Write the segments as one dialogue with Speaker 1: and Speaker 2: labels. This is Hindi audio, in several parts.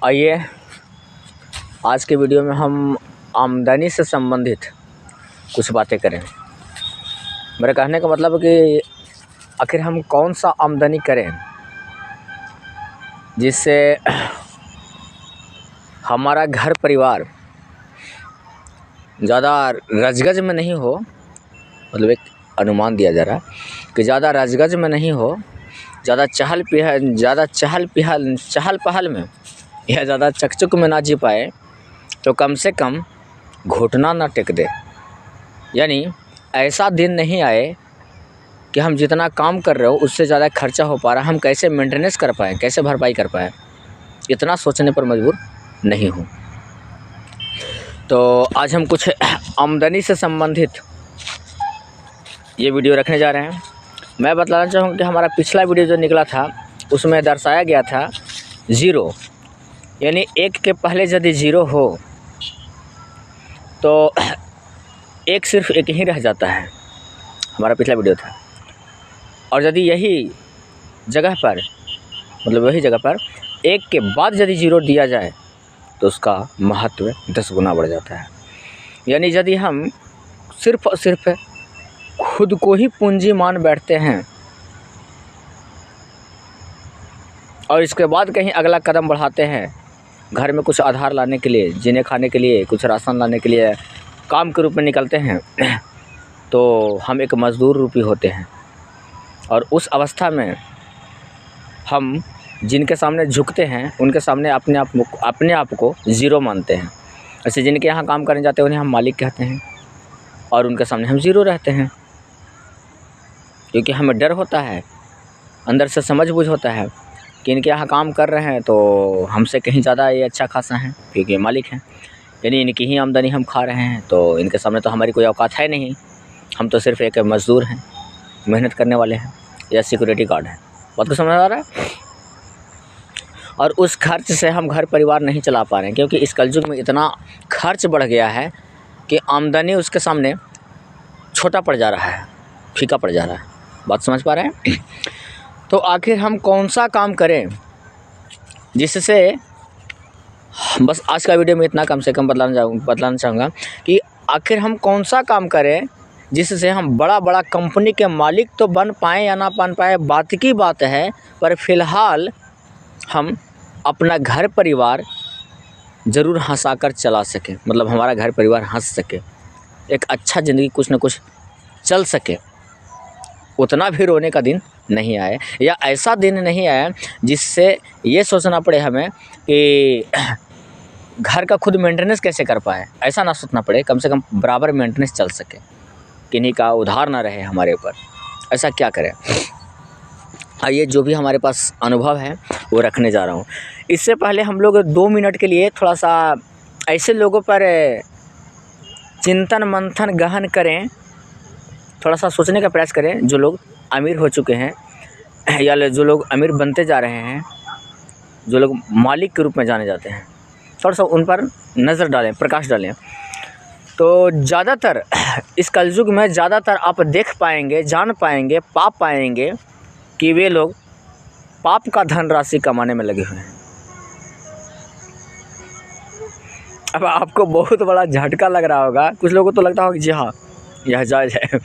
Speaker 1: आइए आज के वीडियो में हम आमदनी से संबंधित कुछ बातें करें। मेरे कहने का मतलब है कि आखिर हम कौन सा आमदनी करें जिससे हमारा घर परिवार ज़्यादा रजगज में नहीं हो। मतलब एक अनुमान दिया जा रहा है कि ज़्यादा रजगज में नहीं हो, ज़्यादा चहल पहल में या ज़्यादा चकचक में ना जी पाए तो कम से कम घुटना ना टेक दे। यानी ऐसा दिन नहीं आए कि हम जितना काम कर रहे हो उससे ज़्यादा खर्चा हो पा रहा है, हम कैसे मेंटेनेंस कर पाएँ, कैसे भरपाई कर पाएँ, इतना सोचने पर मजबूर नहीं हूँ। तो आज हम कुछ आमदनी से संबंधित ये वीडियो रखने जा रहे हैं। मैं बताना चाहूँगा कि हमारा पिछला वीडियो जो निकला था उसमें दर्शाया गया था ज़ीरो, यानी एक के पहले यदि ज़ीरो हो तो एक सिर्फ एक ही रह जाता है, हमारा पिछला वीडियो था। और यदि यही जगह पर मतलब वही जगह पर एक के बाद यदि ज़ीरो दिया जाए तो उसका महत्व 10 गुना बढ़ जाता है। यानी यदि हम सिर्फ और सिर्फ खुद को ही पूंजी मान बैठते हैं और इसके बाद कहीं अगला कदम बढ़ाते हैं, घर में कुछ आधार लाने के लिए, जीने खाने के लिए, कुछ राशन लाने के लिए काम के रूप में निकलते हैं, तो हम एक मज़दूर रूपी होते हैं। और उस अवस्था में हम जिनके सामने झुकते हैं उनके सामने अपने आप को ज़ीरो मानते हैं। ऐसे जिनके यहाँ काम करने जाते हैं उन्हें हम मालिक कहते हैं और उनके सामने हम ज़ीरो रहते हैं, क्योंकि हमें डर होता है, अंदर से समझ-बूझ होता है कि इनके यहाँ काम कर रहे हैं तो हमसे कहीं ज़्यादा ये अच्छा खासा हैं, क्योंकि ये मालिक हैं। यानी इनकी ही आमदनी हम खा रहे हैं तो इनके सामने तो हमारी कोई औकात है नहीं, हम तो सिर्फ एक मज़दूर हैं, मेहनत करने वाले हैं या सिक्योरिटी गार्ड हैं। बात को समझ आ रहा है? और उस खर्च से हम घर परिवार नहीं चला पा रहे हैं, क्योंकि इस कलयुग में इतना खर्च बढ़ गया है कि आमदनी उसके सामने छोटा पड़ जा रहा है, फीका पड़ जा रहा है। बात समझ पा रहे हैं? तो आखिर हम कौन सा काम करें जिससे, बस आज का वीडियो में इतना कम से कम बतलाना चाहूँगा कि आखिर हम कौन सा काम करें जिससे हम बड़ा कंपनी के मालिक तो बन पाएँ या ना बन पाए, बात की बात है, पर फ़िलहाल हम अपना घर परिवार ज़रूर हँसाकर चला सकें। मतलब हमारा घर परिवार हँस सके, एक अच्छा ज़िंदगी कुछ न कुछ चल सके। उतना भी रोने का दिन नहीं आए, या ऐसा दिन नहीं आए जिससे ये सोचना पड़े हमें कि घर का खुद मेंटेनेंस कैसे कर पाए। ऐसा ना सोचना पड़े, कम से कम बराबर मेंटेनेंस चल सके, किन्हीं का उधार ना रहे हमारे ऊपर। ऐसा क्या करें? आइए जो भी हमारे पास अनुभव है वो रखने जा रहा हूँ। इससे पहले हम लोग 2 मिनट के लिए थोड़ा सा ऐसे लोगों पर चिंतन मंथन गहन करें, थोड़ा सा सोचने का प्रयास करें जो लोग अमीर हो चुके हैं या जो लोग अमीर बनते जा रहे हैं, जो लोग मालिक के रूप में जाने जाते हैं, थोड़ा सा उन पर नज़र डालें, प्रकाश डालें। तो ज़्यादातर इस कलयुग में ज़्यादातर आप देख पाएंगे, जान पाएंगे, पा पाएंगे कि वे लोग पाप का धनराशि कमाने में लगे हुए हैं। अब आपको बहुत बड़ा झटका लग रहा होगा, कुछ लोगों को तो लगता होगा कि जी हाँ यह जायज़ है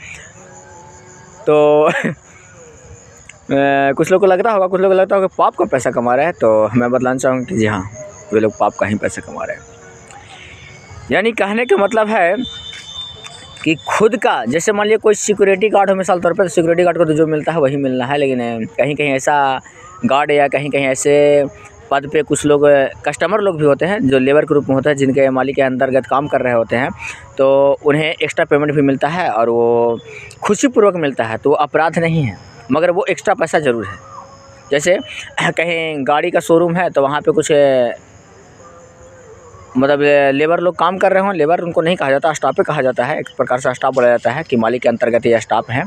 Speaker 1: तो कुछ लोगों को लगता होगा कि पाप का पैसा कमा रहे हैं। तो मैं बतलाना चाहूँगा कि जी हाँ, वे लोग पाप का ही पैसा कमा रहे हैं। यानी कहने का मतलब है कि खुद का, जैसे मान लिया कोई सिक्योरिटी गार्ड हो मिसाल तौर पर, तो सिक्योरिटी गार्ड को तो जो मिलता है वही मिलना है, लेकिन कहीं कहीं ऐसा गार्ड या कहीं कहीं ऐसे पद पे कुछ लोग कस्टमर लोग भी होते हैं जो लेबर के रूप में होता है, जिनके मालिक के अंतर्गत काम कर रहे होते हैं, तो उन्हें एक्स्ट्रा पेमेंट भी मिलता है और वो खुशीपूर्वक मिलता है, तो वो अपराध नहीं है, मगर वो एक्स्ट्रा पैसा ज़रूर है। जैसे कहीं गाड़ी का शोरूम है तो वहाँ पे कुछ मतलब लेबर लोग काम कर रहे हों, लेबर उनको नहीं कहा जाता, स्टाफ पे कहा जाता है, एक प्रकार से स्टाफ बोला जाता है कि मालिक के अंतर्गत ये स्टाफ हैं।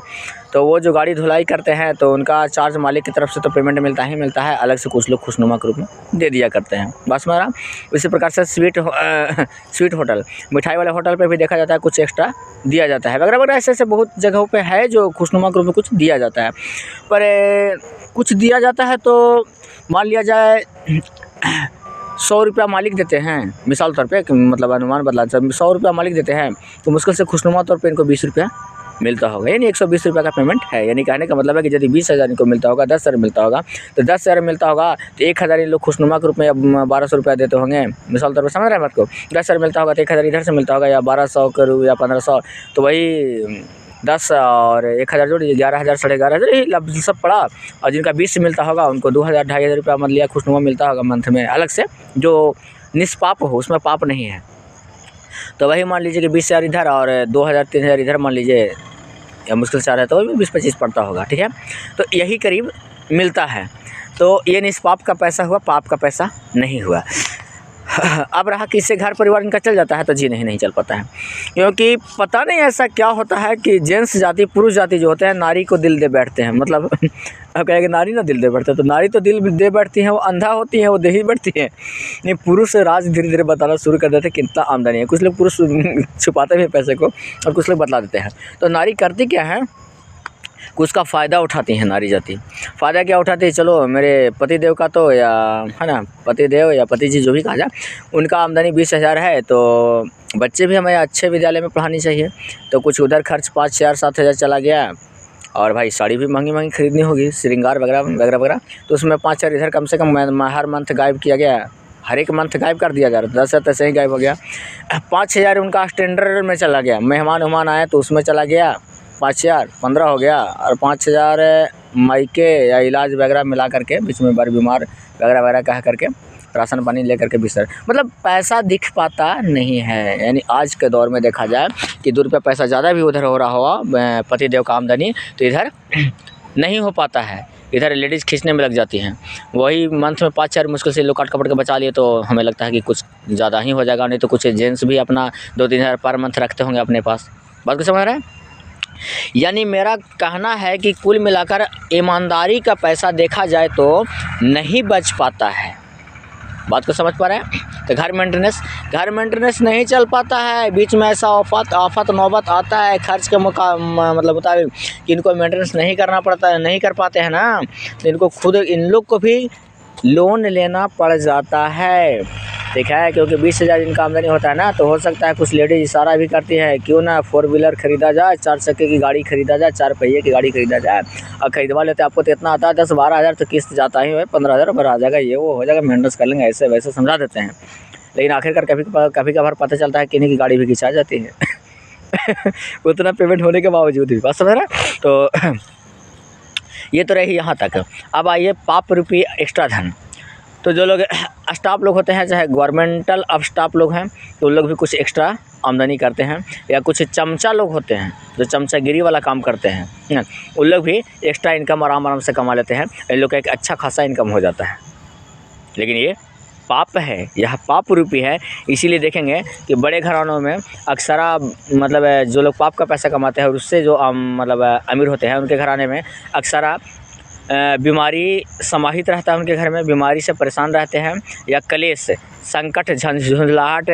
Speaker 1: तो वो जो गाड़ी धुलाई करते हैं तो उनका चार्ज मालिक की तरफ से तो पेमेंट मिलता ही मिलता है, अलग से कुछ लोग खुशनुमा के रूप में दे दिया करते हैं। बस मेरा इसी प्रकार से स्वीट होटल, मिठाई वाले होटल पर भी देखा जाता है कुछ एक्स्ट्रा दिया जाता है वगैरह वगैरह। ऐसे बहुत जगहों पर है जो खुशनुमा के रूप में कुछ दिया जाता है। पर कुछ दिया जाता है तो मान लिया जाए 100 रुपया मालिक देते हैं, मिसाल तौर पे मतलब अनुमान बदला 100 रुपया मालिक देते हैं, तो मुश्किल से खुशनुमा तौर पे इनको 20 रुपया मिलता होगा, यानी 120 रुपये का पेमेंट है। यानी कहने का मतलब है कि यदि 20,000 इनको मिलता होगा, 10,000 मिलता होगा, तो 10,000 मिलता होगा तो 1,000 इन लोग खुशनुमा के रूप में 1200 रुपया देते होंगे, मिसाल तौर पर समझ रहे हैं बात को। 10,000 मिलता होगा तो 1,000 इधर से मिलता होगा, या 1200 करूँ या 1500, तो वही 10 और 1,000 जोड़िए 11,000 साढ़े 11,000 यही लफ्ज़ सब पड़ा। और जिनका 20 मिलता होगा उनको 2,000 2,500 रुपया मतलब या खुशनुमा मिलता होगा मंथ में अलग से, जो निष्पाप हो, उसमें पाप नहीं है। तो वही मान लीजिए कि 20,000 इधर और 2,000 3,000 इधर मान लीजिए, या मुश्किल से आ रहा है तो 20-25 पड़ता होगा, ठीक है। तो यही करीब मिलता है। तो ये निष्पाप का पैसा हुआ, पाप का पैसा नहीं हुआ। अब रहा कि इससे घर परिवार इनका चल जाता है, तो जी नहीं चल पाता है, क्योंकि पता नहीं ऐसा क्या होता है कि जेंट्स जाति पुरुष जाति जो होते हैं नारी को दिल दे बैठते हैं। मतलब अब कहेंगे नारी ना दिल दे बैठते, तो नारी तो दिल दे बैठती हैं, वो अंधा होती हैं, वो दे ही बैठती हैं। नहीं, पुरुष राज धीरे धीरे बताना शुरू कर देते हैं कितना आमदनी है। कुछ लोग पुरुष छुपाते भी पैसे को और कुछ लोग बतला देते हैं। तो नारी करती क्या है, उसका फ़ायदा उठाती हैं नारी जाति। फ़ायदा क्या उठाती है, चलो मेरे पति देव का तो, या है ना, पति देव या पति जी जो भी कहा जाए, उनका आमदनी 20,000 है, तो बच्चे भी हमें अच्छे विद्यालय में पढ़ानी चाहिए, तो कुछ उधर खर्च 5,000 7,000 चला गया। और भाई साड़ी भी महंगी महंगी खरीदनी होगी, श्रृंगार वगैरह वगैरह वगैरह, तो उसमें 5,000 इधर कम से कम हर मंथ गायब किया गया, हर एक मंथ गायब कर दिया जा रहा था। 10,000 तैसे ही गायब हो गया। 5,000 उनका स्टैंडर्ड में चला गया, मेहमान उहमान आए तो उसमें चला गया 5,000, 15 हो गया, और 5,000 मायके या इलाज वगैरह मिला करके, बीच में बार बीमार वगैरह वगैरह कह करके राशन पानी ले करके बिस्तर, मतलब पैसा दिख पाता नहीं है। यानी आज के दौर में देखा जाए कि 2 रुपया पैसा ज़्यादा भी उधर हो रहा होगा पति देव का आमदनी, तो इधर नहीं हो पाता है, इधर लेडीज़ खींचने में लग जाती हैं। वही मंथ में 5,000 मुश्किल से लोग काट कपड़ के बचा लिए, तो हमें लगता है कि कुछ ज़्यादा ही हो जाएगा। नहीं तो कुछ जेंट्स भी अपना 2-3 हज़ार पर मंथ रखते होंगे अपने पास। बात को समझ रहे हैं? यानी मेरा कहना है कि कुल मिलाकर ईमानदारी का पैसा देखा जाए तो नहीं बच पाता है। बात को समझ पा रहे हैं? तो घर मेंटेनेंस नहीं चल पाता है। बीच में ऐसा आफत नौबत आता है खर्च के मतलब मुताबिक कि इनको मेंटेनेंस नहीं करना पड़ता है, नहीं कर पाते हैं ना, तो इनको खुद इन लोग को भी लोन लेना पड़ जाता है। देखा है, क्योंकि 20,000 इनका आमदनी होता है ना, तो हो सकता है कुछ लेडीज इशारा भी करती है, क्यों ना 4 व्हीलर खरीदा जाए, 4 चक्के की गाड़ी खरीदा जाए, 4 पहिए की गाड़ी खरीदा जाए। और खरीदवा लेते आपको तो इतना आता है 10-12 हज़ार, तो किस्त जाता ही है 15,000 पर आ जाएगा, ये वो हो जाएगा, मेंटेनेंस कर लेंगे, ऐसे वैसे समझा देते हैं। लेकिन आखिरकार कभी कभार पता चलता है कि इन्हीं की गाड़ी भी खिंचा जाती है उतना पेमेंट होने के बावजूद भी। बात समझ रहे हैं? तो ये तो रही यहाँ तक। अब आइए पाप रूपी एक्स्ट्रा धन। तो जो लोग स्टाफ लोग होते हैं, चाहे गवर्नमेंटल अब स्टाफ लोग हैं, तो उन लोग भी कुछ एक्स्ट्रा आमदनी करते हैं। या कुछ चमचा लोग होते हैं जो चमचागिरी वाला काम करते हैं, उन लोग भी एक्स्ट्रा इनकम आराम से कमा लेते हैं। इन लोग का एक अच्छा खासा इनकम हो जाता है। लेकिन ये पाप है, यह पाप रूपी है। इसीलिए देखेंगे कि बड़े घरानों में अक्सरा मतलब जो लोग पाप का पैसा कमाते हैं और उससे जो मतलब अमीर होते हैं, उनके घराने में अक्सरा बीमारी समाहित रहता है। उनके घर में बीमारी से परेशान रहते हैं, या कलेश संकट झंझलाहट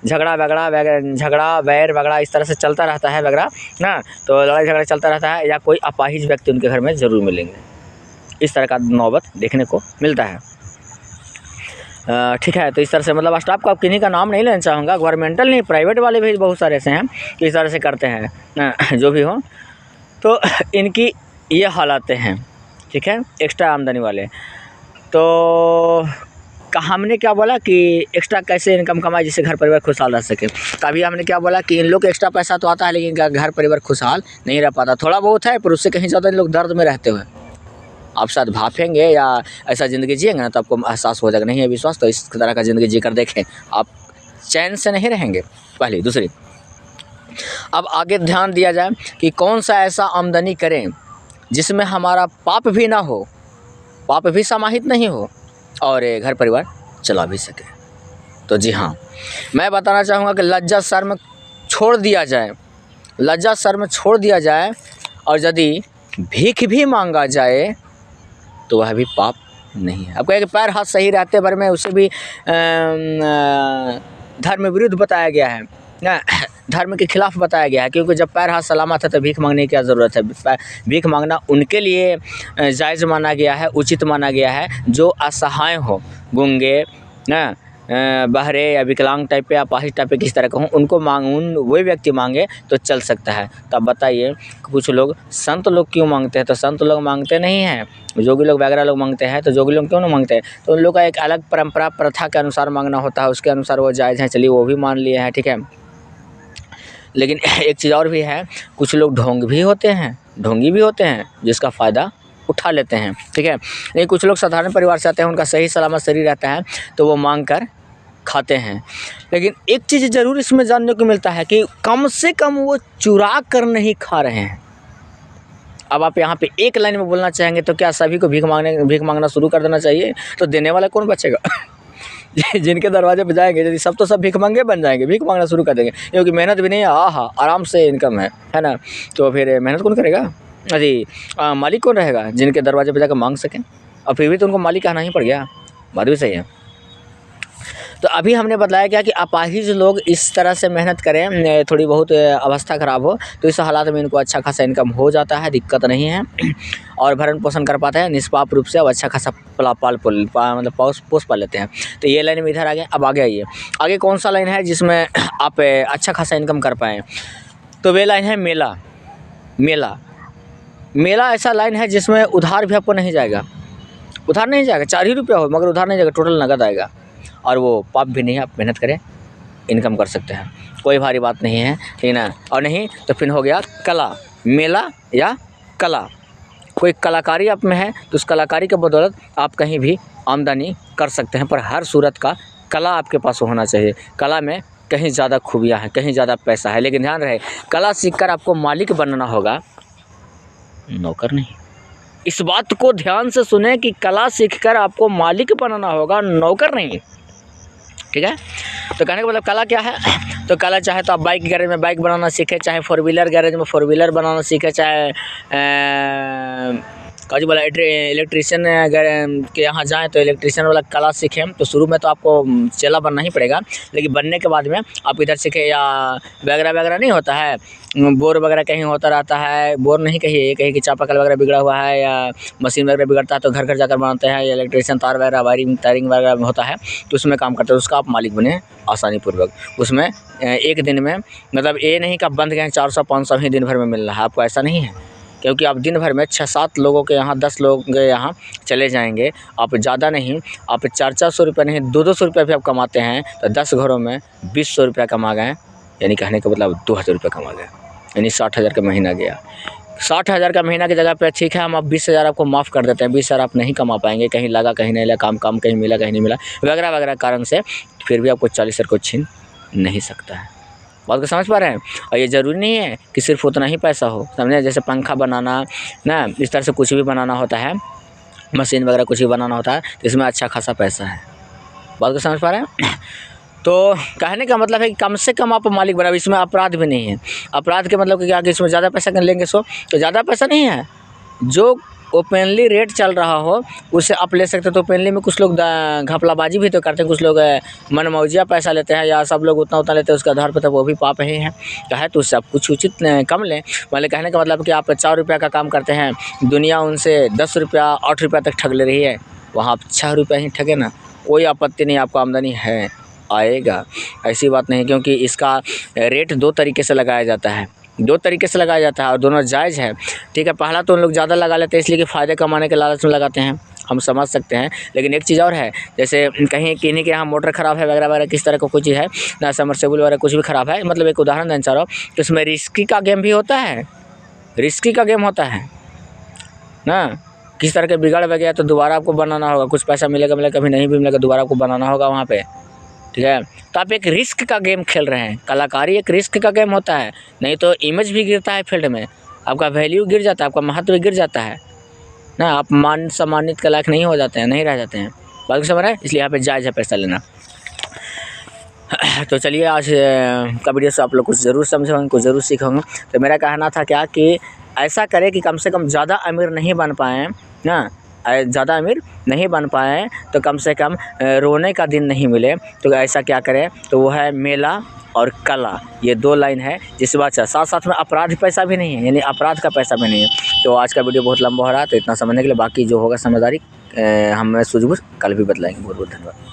Speaker 1: झगड़ा वैर वगैरह इस तरह से चलता रहता है वगैरह ना, तो लड़ाई झगड़ा चलता रहता है। या कोई अपाहिज व्यक्ति उनके घर में ज़रूर मिलेंगे। इस तरह का नौबत देखने को मिलता है। ठीक है, तो इस तरह से मतलब स्टाफ का किन्हीं का नाम नहीं लेना चाहूँगा, गवर्नमेंटल नहीं प्राइवेट वाले भी बहुत सारे ऐसे हैं कि इस तरह से करते हैं। जो भी हो, तो इनकी ये हालातें हैं। ठीक है, एक्स्ट्रा आमदनी वाले। तो हमने क्या बोला कि एक्स्ट्रा कैसे इनकम कमाए जिससे घर परिवार खुशहाल रह सके। कभी हमने क्या बोला कि इन लोग को एक्स्ट्रा पैसा तो आता है, लेकिन इनका घर परिवार खुशहाल नहीं रह पाता। थोड़ा बहुत है, पर उससे कहीं ज़्यादा इन लोग दर्द में रहते हुए। आप शायद भापेंगे या ऐसा ज़िंदगी जिएंगे ना, तो आपको एहसास हो जाएगा। नहीं है विश्वास तो इस तरह का ज़िंदगी जी कर देखें, आप चैन से नहीं रहेंगे। पहली। दूसरी, अब आगे ध्यान दिया जाए कि कौन सा ऐसा आमदनी करें जिसमें हमारा पाप भी ना हो, पाप भी समाहित नहीं हो, और घर परिवार चला भी सके। तो जी हाँ, मैं बताना चाहूँगा कि लज्जा शर्म छोड़ दिया जाए, लज्जा शर्म छोड़ दिया जाए, और यदि भीख भी मांगा जाए तो वह भी पाप नहीं है। अब कहें कि पैर हाथ सही रहते भर में उसे भी धर्म विरुद्ध बताया गया है ना, धर्म के खिलाफ बताया गया है। क्योंकि जब पैर हाथ सलामत है तो भीख मांगने की क्या ज़रूरत है। भीख मांगना उनके लिए जायज़ माना गया है, उचित माना गया है जो असहाय हो, गूंगे, ना बहरे या विकलांग टाइप पे या अपाहिज टाइप पे किस तरह का हूँ, उनको वही व्यक्ति मांगे तो चल सकता है। तो अब बताइए कुछ लोग संत लोग क्यों मांगते हैं? तो संत लोग मांगते नहीं हैं, जोगी लोग वगैरह लोग मांगते हैं। तो जोगी लोग क्यों नहीं मांगते हैं? तो उन लोग का एक अलग परंपरा प्रथा के अनुसार मांगना होता है, उसके अनुसार वो जायज़ है, चलिए वो भी मान लिए हैं, ठीक है। लेकिन एक चीज़ और भी है, कुछ लोग ढोंग भी होते हैं, ढोंगी भी होते हैं, जिसका फ़ायदा उठा लेते हैं, ठीक है। लेकिन कुछ लोग साधारण परिवार से आते हैं, उनका सही सलामत शरीर रहता है तो वो मांग कर खाते हैं। लेकिन एक चीज़ ज़रूर इसमें जानने को मिलता है कि कम से कम वो चुरा कर नहीं खा रहे हैं। अब आप यहाँ पे एक लाइन में बोलना चाहेंगे तो क्या सभी को भीख मांगना शुरू कर देना चाहिए? तो देने वाला कौन बचेगा? जिनके दरवाजे पे जाएंगे यदि सब, तो सब भीख मांगे बन जाएंगे, भीख मांगना शुरू कर देंगे, क्योंकि मेहनत भी नहीं है, आराम से इनकम है ना। तो फिर मेहनत कौन करेगा? अरे मालिक कौन रहेगा जिनके दरवाजे पे जाकर मांग सकें? और फिर भी तो उनको मालिक कहना ही पड़ गया, बात भी सही है। तो अभी हमने बताया क्या कि अपाहिज लोग इस तरह से मेहनत करें, थोड़ी बहुत अवस्था ख़राब हो तो इस हालात में इनको अच्छा खासा इनकम हो जाता है, दिक्कत नहीं है, और भरण पोषण कर पाते हैं निष्पाप रूप से, अब अच्छा खासा मतलब पोस पाल लेते हैं। तो ये लाइन में इधर आ गए। अब आगे आइए, आगे कौन सा लाइन है जिसमें आप अच्छा खासा इनकम कर पाएँ? तो वे लाइन है मेला। मेला मेला ऐसा लाइन है जिसमें उधार भी आपको नहीं जाएगा, उधार नहीं जाएगा, 4 ही रुपया हो मगर उधार नहीं जाएगा, टोटल नगद आएगा। और वो पाप भी नहीं है, आप मेहनत करें इनकम कर सकते हैं, कोई भारी बात नहीं है, ठीक है। और नहीं तो फिर हो गया कला, मेला या कला, कोई कलाकारी आप में है तो उस कलाकारी के बदौलत आप कहीं भी आमदनी कर सकते हैं, पर हर सूरत का कला आपके पास होना चाहिए। कला में कहीं ज़्यादा खूबियाँ हैं, कहीं ज़्यादा पैसा है, लेकिन ध्यान रहे कला सीखकर आपको मालिक बनना होगा, नौकर नहीं। इस बात को ध्यान से सुने कि कला सीखकर आपको मालिक बनना होगा, नौकर नहीं, ठीक है। तो कहने का मतलब कला क्या है? तो कला चाहे तो आप बाइक गैरेज में बाइक बनाना सीखें, चाहे 4 व्हीलर गैरेज में 4 व्हीलर बनाना सीखें, चाहे काजी वाला इलेक्ट्रीशियन के यहाँ जाएँ तो इलेक्ट्रीशियन वाला कला सीखें। तो शुरू में तो आपको चेला बनना ही पड़ेगा, लेकिन बनने के बाद में आप इधर सीखें, या वगैरह नहीं होता है, बोर वगैरह कहीं होता रहता है, बोर नहीं कहिए, कहीं की चापाकल वगैरह बिगड़ा हुआ है या मशीन वगैरह बिगड़ता है तो घर घर जाकर बनाते हैं, या इलेक्ट्रीशियन तार वगैरह वायरिंग वगैरह होता है तो उसमें काम करते हैं, उसका आप मालिक बने आसानी पूर्वक। उसमें एक दिन में मतलब ये नहीं कि आप बंद गए 400-500 ही दिन भर में मिल रहा है, आपको ऐसा नहीं है, क्योंकि आप दिन भर में 6-7 लोगों के यहाँ 10 लोगों के यहाँ चले जाएंगे, आप ज़्यादा नहीं, आप 400 रुपये नहीं 200 रुपये भी आप कमाते हैं तो 10 घरों में 200 रुपया कमा गए, यानी कहने का मतलब 2000 रुपये कमा गए, यानी 60,000 का महीना गया। 60,000 का महीना की जगह पे ठीक है हम आप 20,000 आपको माफ़ कर देते हैं, 20,000 आप नहीं कमा पाएंगे, कहीं लगा कहीं नहीं लगा, काम कहीं मिला कहीं नहीं मिला वगैरह कारण से, फिर भी आपको 40,000 को छीन नहीं सकता है। बात को समझ पा रहे हैं? और ये ज़रूरी नहीं है कि सिर्फ उतना ही पैसा हो, समझे? जैसे पंखा बनाना ना, इस तरह से कुछ भी बनाना होता है, मशीन वगैरह कुछ भी बनाना होता है तो इसमें अच्छा खासा पैसा है। बात को समझ पा रहे हैं? तो कहने का मतलब है कि कम से कम आप मालिक बना, इसमें अपराध भी नहीं है। अपराध के मतलब क्या कि इसमें ज़्यादा पैसा लेंगे तो ज़्यादा पैसा नहीं है, जो ओपनली रेट चल रहा हो उससे आप ले सकते हो। तो ओपनली में कुछ लोग घपलाबाजी भी तो करते हैं, कुछ लोग मनमौजिया पैसा लेते हैं, या सब लोग उतना लेते हैं, उसके आधार पर तो वो भी पाप ही है। कहे तो उससे आप कुछ उचित कम लें। मतलब कहने का मतलब कि आप 4 रुपये का काम करते हैं, दुनिया उनसे 10 रुपया 8 रुपया तक ठग ले रही है, वहाँ आप 6 रुपये ही ठगे ना, कोई आपत्ति नहीं, आपको आमदनी है, आएगा, ऐसी बात नहीं। क्योंकि इसका रेट 2 तरीके से लगाया जाता है, 2 तरीके से लगाया जाता है और दोनों जायज़ है, ठीक है। पहला तो उन लोग ज़्यादा लगा लेते हैं इसलिए कि फ़ायदे कमाने के लालच में लगाते हैं, हम समझ सकते हैं। लेकिन एक चीज़ और है, जैसे कहीं किन्हीं के यहाँ मोटर ख़राब है वगैरह किस तरह का कोई चीज़ है ना, समरसेबुल वगैरह कुछ भी ख़राब है, मतलब एक उदाहरण देना चाह रहा हूँ, तो इसमें रिस्की का गेम भी होता है, रिस्की का गेम होता है ना। किस तरह के बिगड़ वगैरह तो दोबारा आपको बनाना होगा, कुछ पैसा मिलेगा कभी नहीं भी मिलेगा, दोबारा आपको बनाना होगा वहाँ पे, ठीक है। तो आप एक रिस्क का गेम खेल रहे हैं, कलाकारी एक रिस्क का गेम होता है, नहीं तो इमेज भी गिरता है फील्ड में, आपका वैल्यू गिर जाता है, आपका महत्व गिर जाता है ना, आप मान सम्मानित के लायक नहीं हो जाते हैं, नहीं रह जाते हैं। बात समझ रहे हैं? इसलिए यहाँ पे जायज़ है पैसा लेना। तो चलिए आज का वीडियो से आप लोग कुछ ज़रूर समझे होंगे, कुछ ज़रूर सीखे होंगे। तो मेरा कहना था क्या कि ऐसा करें कि कम से कम ज़्यादा अमीर नहीं बन पाएँ ना, ज़्यादा अमीर नहीं बन पाएँ तो कम से कम रोने का दिन नहीं मिले। तो ऐसा क्या करें, तो वो है मेला और कला, ये 2 लाइन है जिस बात से साथ साथ में अपराध पैसा भी नहीं है, यानी अपराध का पैसा भी नहीं है। तो आज का वीडियो बहुत लंबा हो रहा है, तो इतना समझने के लिए, बाकी जो होगा समझदारी हमें सूझबूझ कल भी बतलाएंगे। बहुत बहुत धन्यवाद।